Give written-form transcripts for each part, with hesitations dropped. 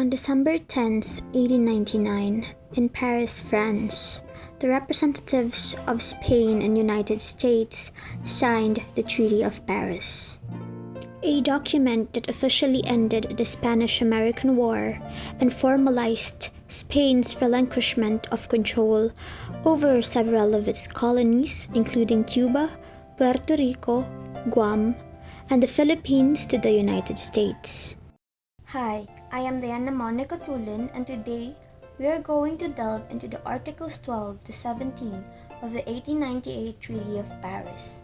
On December 10, 1899, in Paris, France, the representatives of Spain and United States signed the Treaty of Paris, a document that officially ended the Spanish-American War and formalized Spain's relinquishment of control over several of its colonies, including Cuba, Puerto Rico, Guam, and the Philippines, to the United States. Hi, I am Diana Monica Tulin, and today we are going to delve into the Articles 12 to 17 of the 1898 Treaty of Paris.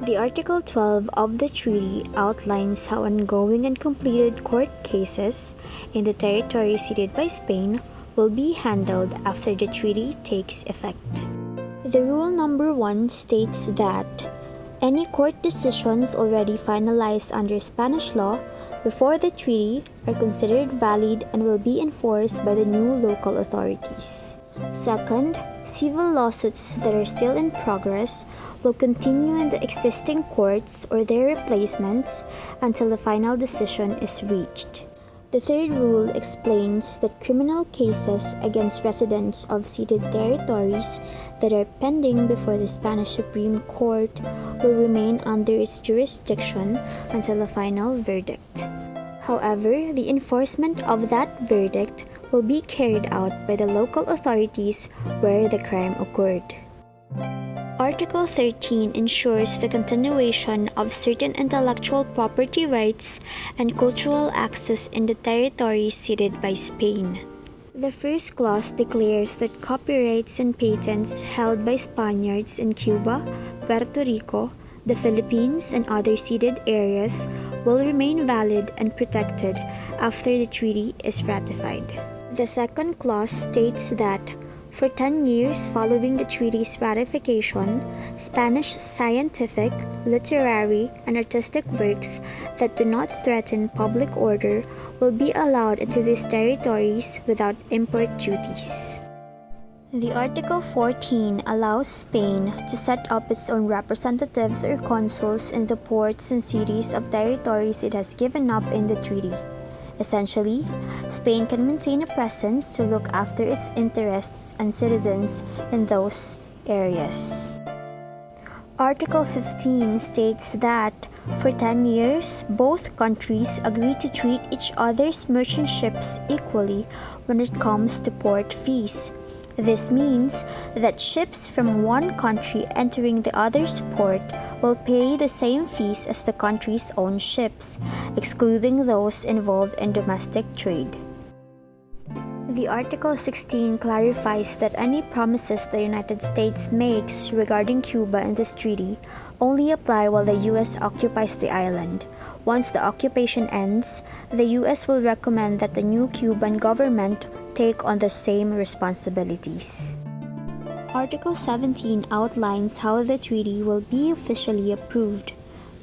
The Article 12 of the treaty outlines how ongoing and completed court cases in the territory ceded by Spain will be handled after the treaty takes effect. The rule number 1 states that any court decisions already finalized under Spanish law before the treaty are considered valid and will be enforced by the new local authorities. Second, civil lawsuits that are still in progress will continue in the existing courts or their replacements until a final decision is reached. The third rule explains that criminal cases against residents of ceded territories that are pending before the Spanish Supreme Court will remain under its jurisdiction until a final verdict. However, the enforcement of that verdict will be carried out by the local authorities where the crime occurred. Article 13 ensures the continuation of certain intellectual property rights and cultural access in the territories ceded by Spain. The first clause declares that copyrights and patents held by Spaniards in Cuba, Puerto Rico, the Philippines, and other ceded areas will remain valid and protected after the treaty is ratified. The second clause states that for 10 years following the treaty's ratification, Spanish scientific, literary, and artistic works that do not threaten public order will be allowed into these territories without import duties. The Article 14 allows Spain to set up its own representatives or consuls in the ports and cities of territories it has given up in the treaty. Essentially, Spain can maintain a presence to look after its interests and citizens in those areas. Article 15 states that for 10 years, both countries agree to treat each other's merchant ships equally when it comes to port fees. This means that ships from one country entering the other's port will pay the same fees as the country's own ships, excluding those involved in domestic trade. The Article 16 clarifies that any promises the United States makes regarding Cuba in this treaty only apply while the U.S. occupies the island. Once the occupation ends, the U.S. will recommend that the new Cuban government take on the same responsibilities. Article 17 outlines how the treaty will be officially approved.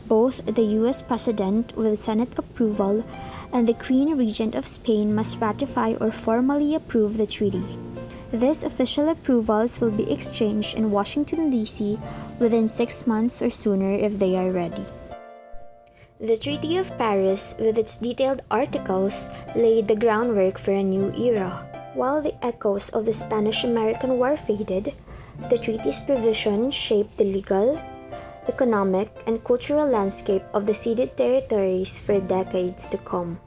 Both the U.S. President, with Senate approval, and the Queen Regent of Spain must ratify or formally approve the treaty. These official approvals will be exchanged in Washington, D.C. within 6 months or sooner if they are ready. The Treaty of Paris, with its detailed articles, laid the groundwork for a new era. While the echoes of the Spanish-American War faded, the treaty's provisions shaped the legal, economic, and cultural landscape of the ceded territories for decades to come.